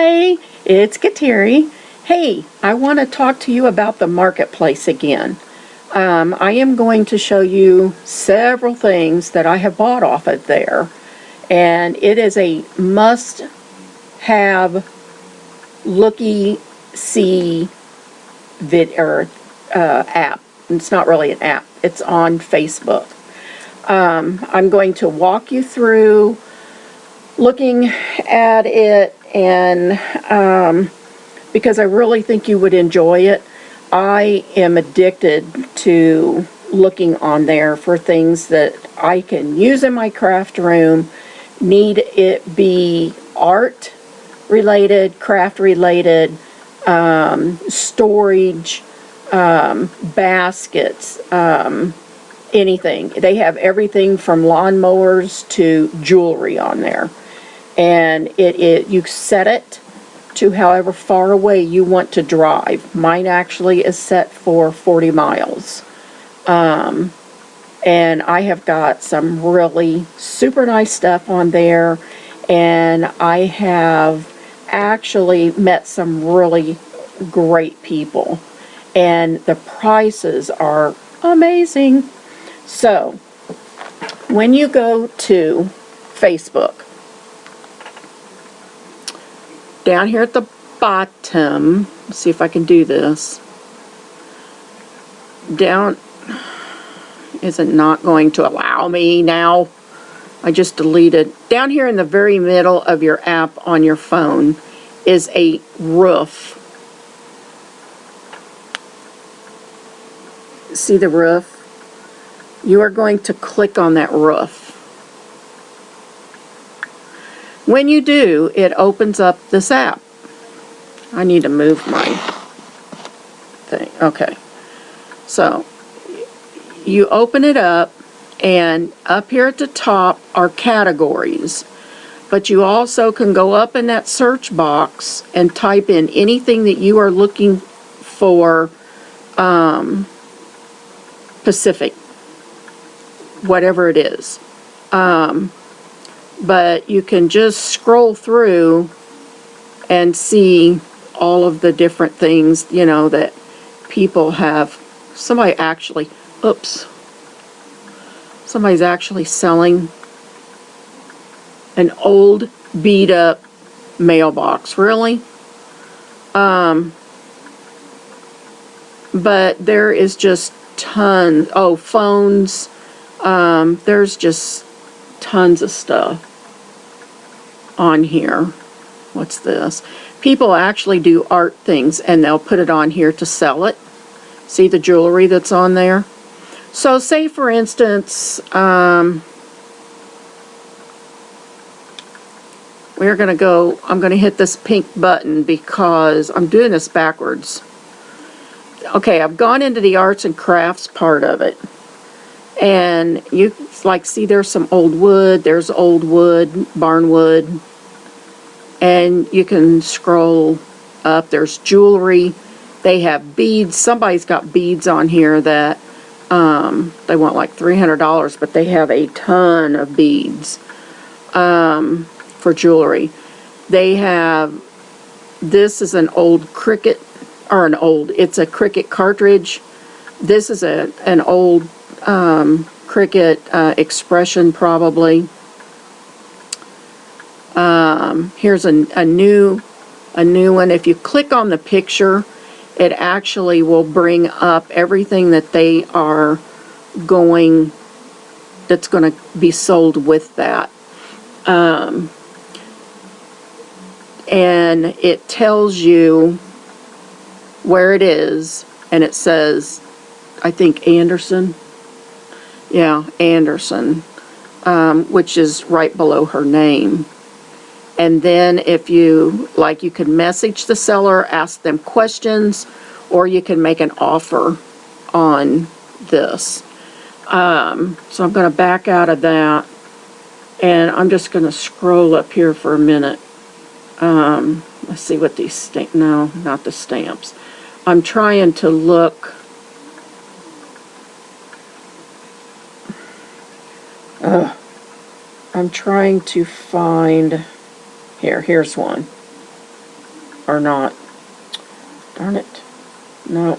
Hi, it's Kateri. Hey, I want to talk to you about the marketplace again. I am going to show you several things that I have bought off of there, and it is a must-have looky-see app. It's not really an app. It's on Facebook. I'm going to walk you through looking at it, and because I really think you would enjoy it. I am addicted to looking on there for things that I can use in my craft room, need it be art related, craft related, storage, baskets, anything. They have everything from lawnmowers to jewelry on there. And you set it to however far away you want to drive. Mine actually is set for 40 miles. And I have got some really super nice stuff on there, and I have actually met some really great people, and the prices are amazing. So when you go to Facebook, down here at the bottom, let's see if I can do this. Down, is it not going to allow me now? I just deleted. Down here in the very middle of your app on your phone is a roof. See the roof? You are going to click on that roof. When you do, it opens up this app. I need to move my thing. Okay. So, you open it up, and up here at the top are categories. But you also can go up in that search box and type in anything that you are looking for, Pacific, whatever it is. But you can just scroll through and see all of the different things, that people have. Somebody's actually selling an old beat up mailbox. Really? But there is just tons. Oh, phones. There's just tons of stuff on here. What's this? People actually do art things, and they'll put it on here to sell it. See the jewelry that's on there? So say for instance, I'm going to hit this pink button because I'm doing this backwards. Okay, I've gone into the arts and crafts part of it. And you see there's some old wood, there's old wood, barnwood, and you can scroll up. There's jewelry. They have beads. Somebody's got beads on here that they want like $300, but they have a ton of beads for jewelry. They have, this is an old Cricut, it's a Cricut cartridge. This is an old Cricut Expression probably. Here's a new one. If you click on the picture, it actually will bring up everything that that's going to be sold with that. And it tells you where it is, and it says, I think Anderson. Yeah, Anderson, which is right below her name. And then if you can message the seller, ask them questions, or you can make an offer on this. So I'm going to back out of that, and I'm just going to scroll up here for a minute. Let's see what these no, not the stamps. I'm trying to look. I'm trying to find. Here's one. or not. Darn it. No.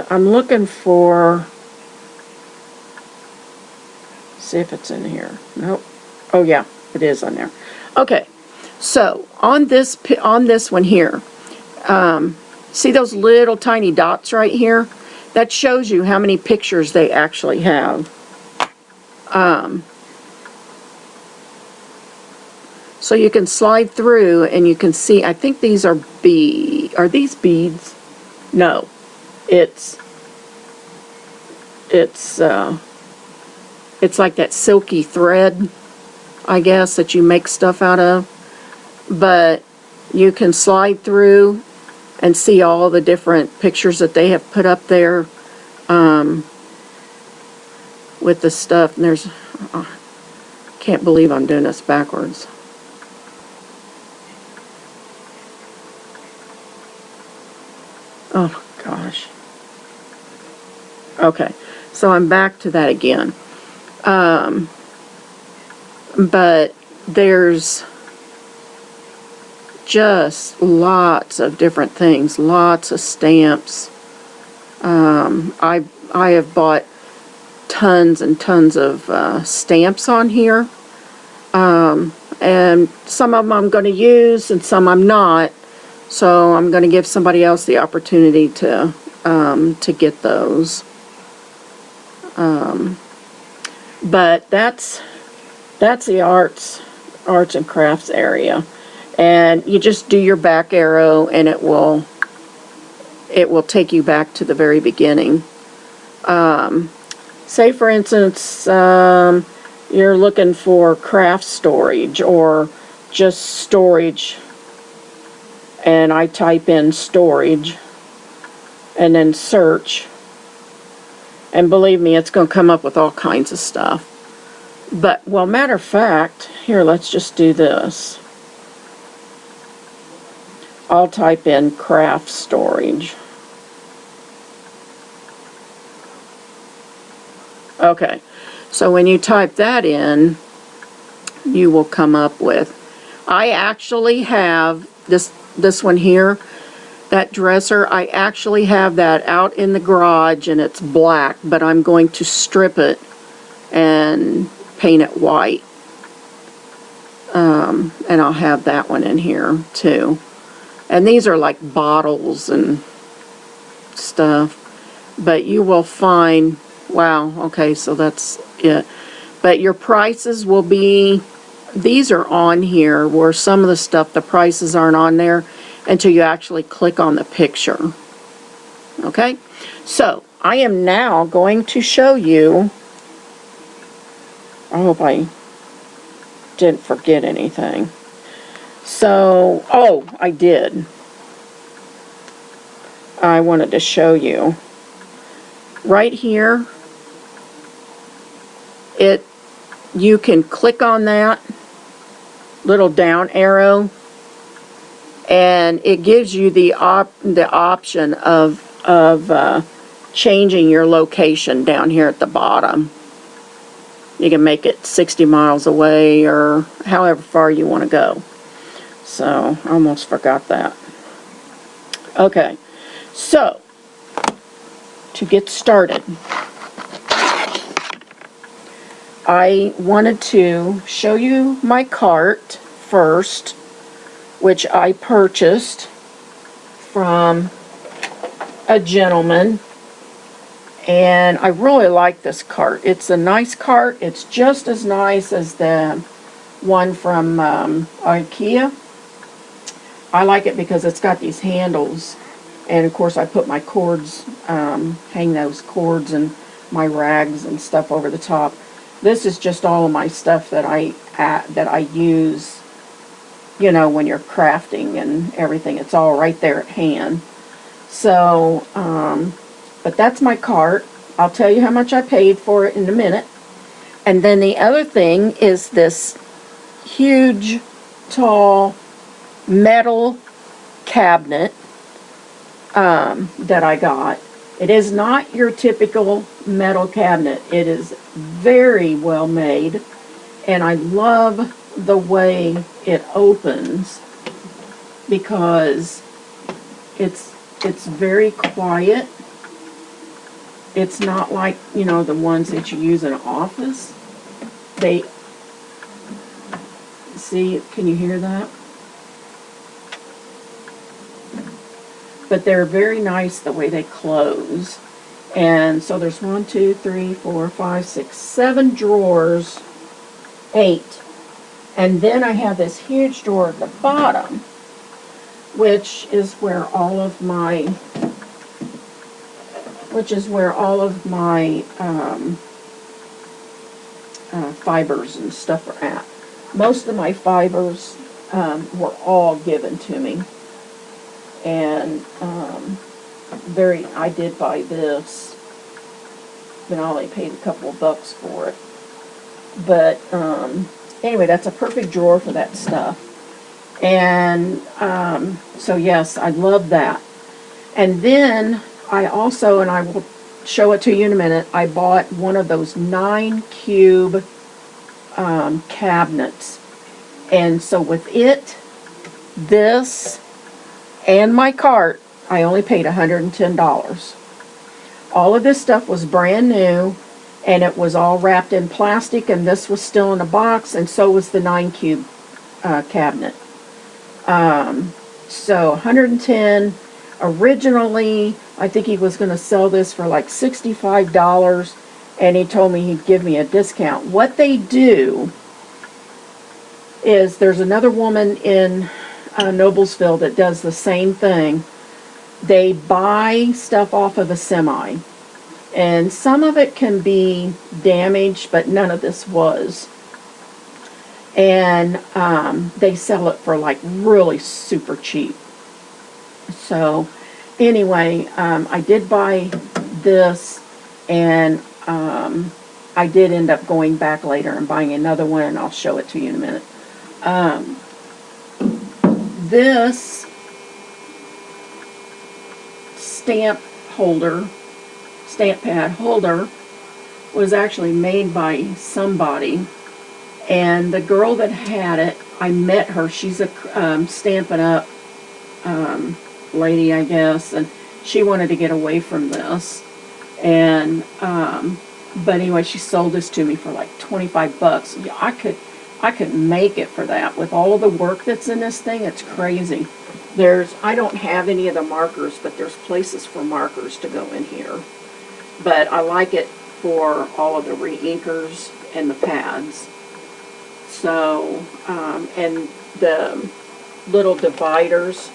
I'm looking for... See if it's in here. Nope. Oh yeah, it is on there. Okay. So on this one here, see those little tiny dots right here? That shows you how many pictures they actually have. So you can slide through and you can see, I think these are these beads? No. It's like that silky thread, I guess, that you make stuff out of. But you can slide through and see all the different pictures that they have put up there with the stuff. And there's, can't believe I'm doing this backwards. Oh gosh. Okay, so I'm back to that again. But there's just lots of different things, lots of stamps. I have bought tons and tons of stamps on here, and some of them I'm going to use and some I'm not. So I'm going to give somebody else the opportunity to get those. But that's the arts and crafts area, and you just do your back arrow and it will take you back to the very beginning. Say for instance you're looking for craft storage or just storage, and I type in storage and then search, and believe me, it's going to come up with all kinds of stuff. But, well, matter of fact, here, let's just do this. I'll type in craft storage. Okay, so when you type that in, you will come up with, I actually have this one here, that dresser, I actually have that out in the garage and it's black, but I'm going to strip it and paint it white. And I'll have that one in here too. And these are like bottles and stuff. But you will find, wow, okay, so that's it. But your prices will be, these are on here, where some of the stuff, the prices aren't on there until you actually click on the picture. Okay? So, I am now going to show you, I hope I didn't forget anything. So, oh, I did. I wanted to show you. Right here, you can click on that little down arrow, and it gives you the option of changing your location down here at the bottom. You can make it 60 miles away or however far you want to go. So, I almost forgot that. Okay, so, to get started, I wanted to show you my cart first, which I purchased from a gentleman, and I really like this cart. It's a nice cart. It's just as nice as the one from IKEA. I like it because it's got these handles, and of course I put my cords, hang those cords and my rags and stuff over the top. This is just all of my stuff that I use, you know, when you're crafting and everything. It's all right there at hand. So, but that's my cart. I'll tell you how much I paid for it in a minute. And then the other thing is this huge, tall, metal cabinet that I got. It is not your typical metal cabinet. It is very well made, and I love the way it opens. because it's very quiet. It's not like, you know, the ones that you use in an office. They, see, can you hear that? But they're very nice the way they close. And so there's 1, 2, 3, 4, 5, 6, 7 drawers, 8. And then I have this huge drawer at the bottom, which is where all of my fibers and stuff are at. Most of my fibers were all given to me. And I did buy this, but I only paid a couple of bucks for it. But anyway, that's a perfect drawer for that stuff. And so yes, I love that. And then I also, and I will show it to you in a minute, I bought one of those 9-cube cabinets. And so with it, this, and my cart, I only paid $110. All of this stuff was brand new, and it was all wrapped in plastic, and this was still in a box, and so was the 9-cube cabinet. So $110. Originally, I think he was going to sell this for like $65, and he told me he'd give me a discount. What they do is, there's another woman in Noblesville that does the same thing. They buy stuff off of a semi, and some of it can be damaged, but none of this was. And they sell it for like really super cheap. So anyway, I did buy this, and I did end up going back later and buying another one, and I'll show it to you in a minute. This stamp pad holder was actually made by somebody, and the girl that had it, I met her. She's a Stampin' Up lady, I guess, and she wanted to get away from this, and but anyway, she sold this to me for like 25 bucks. Yeah, I could make it for that with all the work that's in this thing. It's crazy. I don't have any of the markers, but there's places for markers to go in here. But I like it for all of the re-inkers and the pads. So, and the little dividers,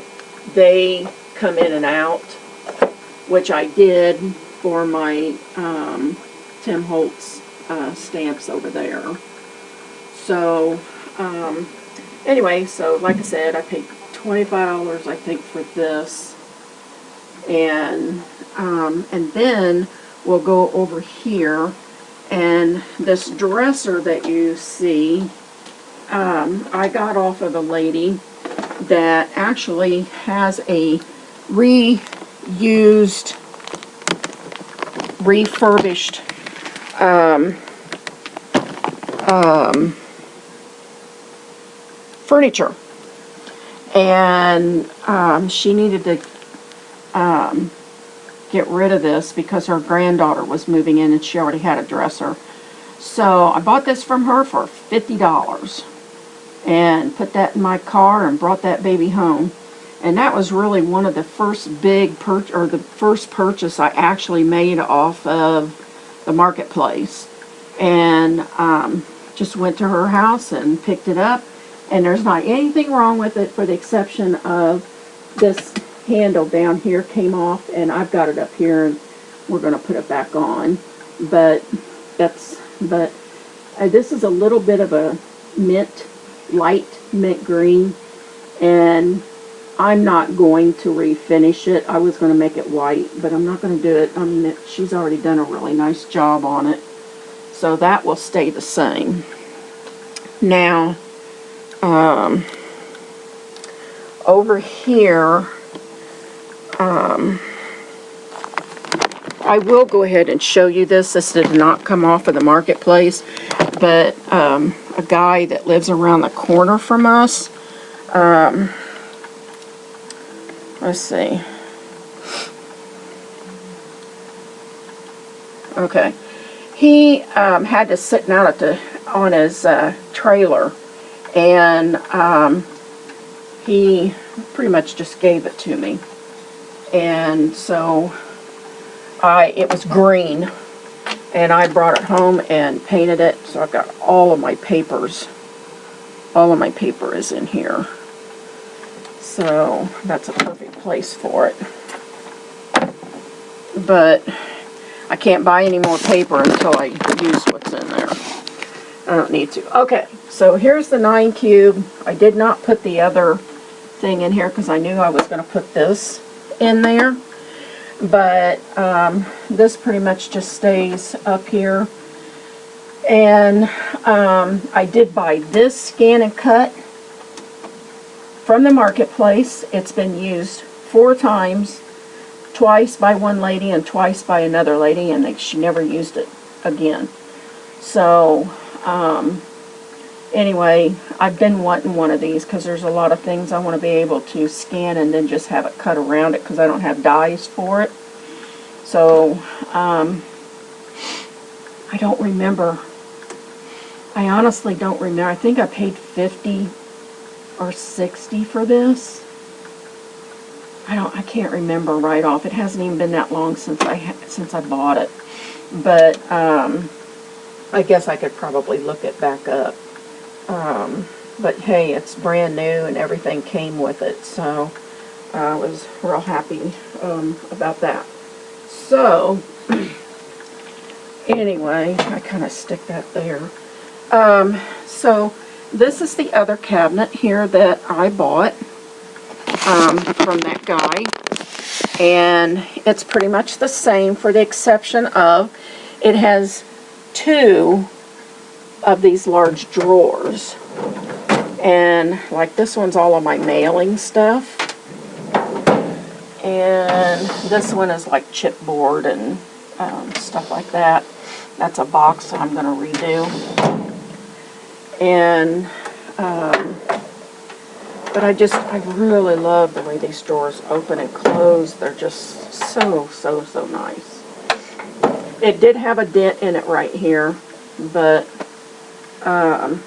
they come in and out, which I did for my Tim Holtz stamps over there. So, anyway, so like I said, I paid $25, I think, for this. And then we'll go over here, and this dresser that you see, I got off of a lady that actually has a refurbished furniture, and she needed to get rid of this because her granddaughter was moving in and she already had a dresser. So I bought this from her for $50 and put that in my car and brought that baby home. And that was really one of the first big the first purchase I actually made off of the marketplace. And just went to her house and picked it up, and there's not anything wrong with it, for the exception of this handle down here came off, and I've got it up here, and we're going to put it back on. But this is a little bit of a light mint green, and I'm not going to refinish it. I was going to make it white, but I'm not going to do it. I mean, she's already done a really nice job on it, so that will stay the same. Now, over here, I will go ahead and show you this. This did not come off of the marketplace, but a guy that lives around the corner from us, let's see. Okay. He had this sitting out on his trailer, and he pretty much just gave it to me. And so it was green, and I brought it home and painted it. So I've got all of my papers. All of my paper is in here. So that's a perfect place for it. But I can't buy any more paper until I use what's in there. I don't need to. Okay, so here's the 9 cube. I did not put the other thing in here because I knew I was going to put this in there. But this pretty much just stays up here. And I did buy this Scan and Cut from the marketplace. It's been used 4 times, twice by one lady and twice by another lady, and she never used it again. So anyway, I've been wanting one of these because there's a lot of things I want to be able to scan and then just have it cut around it because I don't have dies for it. So I don't remember. I honestly don't remember. I think I paid $50 or $60 for this. I can't remember right off. It hasn't even been that long since I bought it. But I guess I could probably look it back up. But hey, it's brand new and everything came with it, so I was real happy about that. So anyway, I kind of stick that there. So this is the other cabinet here that I bought from that guy, and it's pretty much the same for the exception of it has 2 of these large drawers, and like this one's all of my mailing stuff, and this one is like chipboard and stuff like that. That's a box that I'm going to redo. And but I really love the way these drawers open and close. They're just so nice. It did have a dent in it right here, but I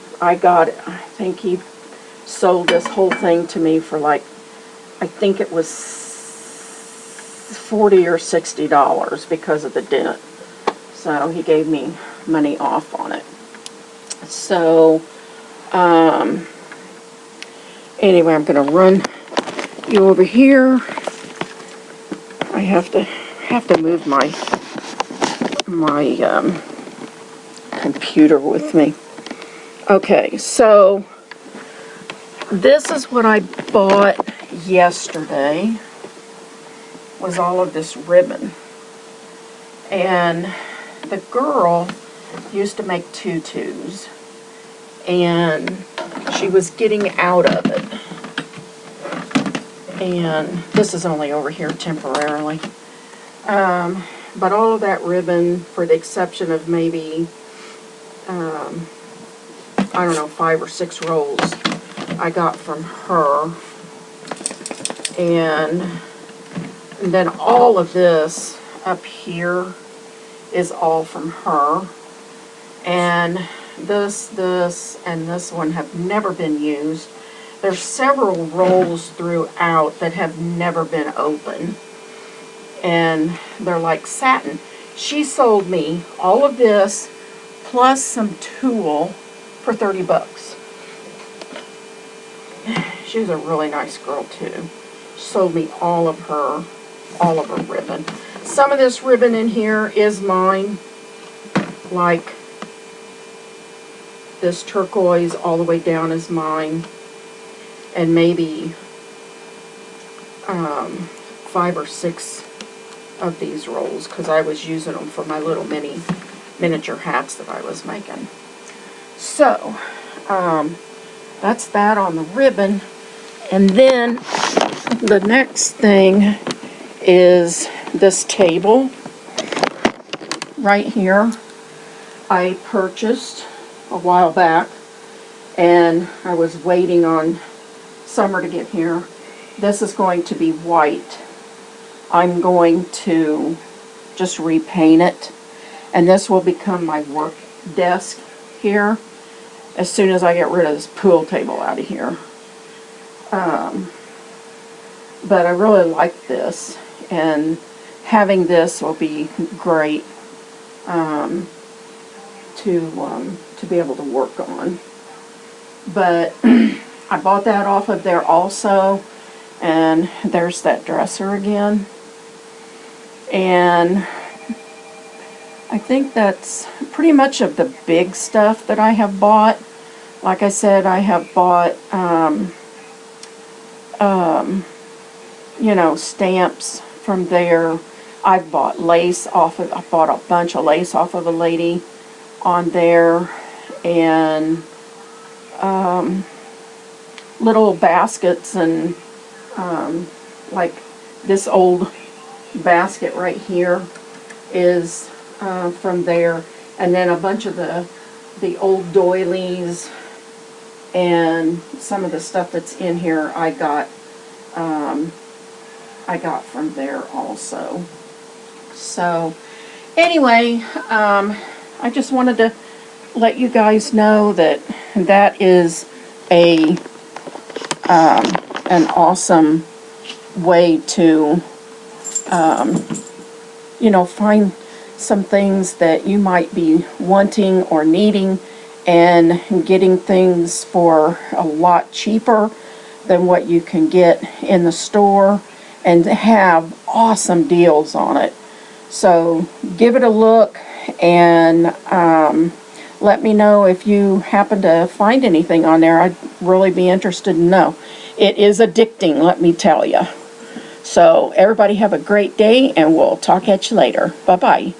think he sold this whole thing to me for like, I think it was $40 or $60 because of the dent. So he gave me money off on it. So anyway, I'm going to run you over here. I have to move my computer with me. Okay, so this is what I bought yesterday, was all of this ribbon. And the girl used to make tutus, and she was getting out of it. And this is only over here temporarily. But all of that ribbon, for the exception of maybe, I don't know, 5 or 6 rolls, I got from her. And then all of this up here is all from her. And this, and this one have never been used. There's several rolls throughout that have never been opened. And they're like satin. She sold me all of this plus some tulle for $30. She was a really nice girl too. She sold me all of her ribbon. Some of this ribbon in here is mine, like this turquoise all the way down is mine, and maybe 5 or 6 of these rolls, because I was using them for my little miniature hats that I was making. So that's that on the ribbon. And then the next thing is this table right here. I purchased a while back, and I was waiting on summer to get here, this is going to be white. I'm going to just repaint it, and this will become my work desk here as soon as I get rid of this pool table out of here. But I really like this, and having this will be great to be able to work on. But I bought that off of there also, and there's that dresser again. And I think that's pretty much of the big stuff that I have bought. Like I said, I have bought you know, stamps from there. I've bought lace off of, I bought a bunch of lace off of a lady on there, and little baskets, and like this old basket right here is from there, and then a bunch of the old doilies and some of the stuff that's in here I got from there also. So anyway, I just wanted to let you guys know that that is an awesome way to you know, find some things that you might be wanting or needing, and getting things for a lot cheaper than what you can get in the store, and have awesome deals on it. So give it a look, and let me know if you happen to find anything on there. I'd really be interested to know. It is addicting, let me tell you. So everybody have a great day, and we'll talk at you later. Bye-bye.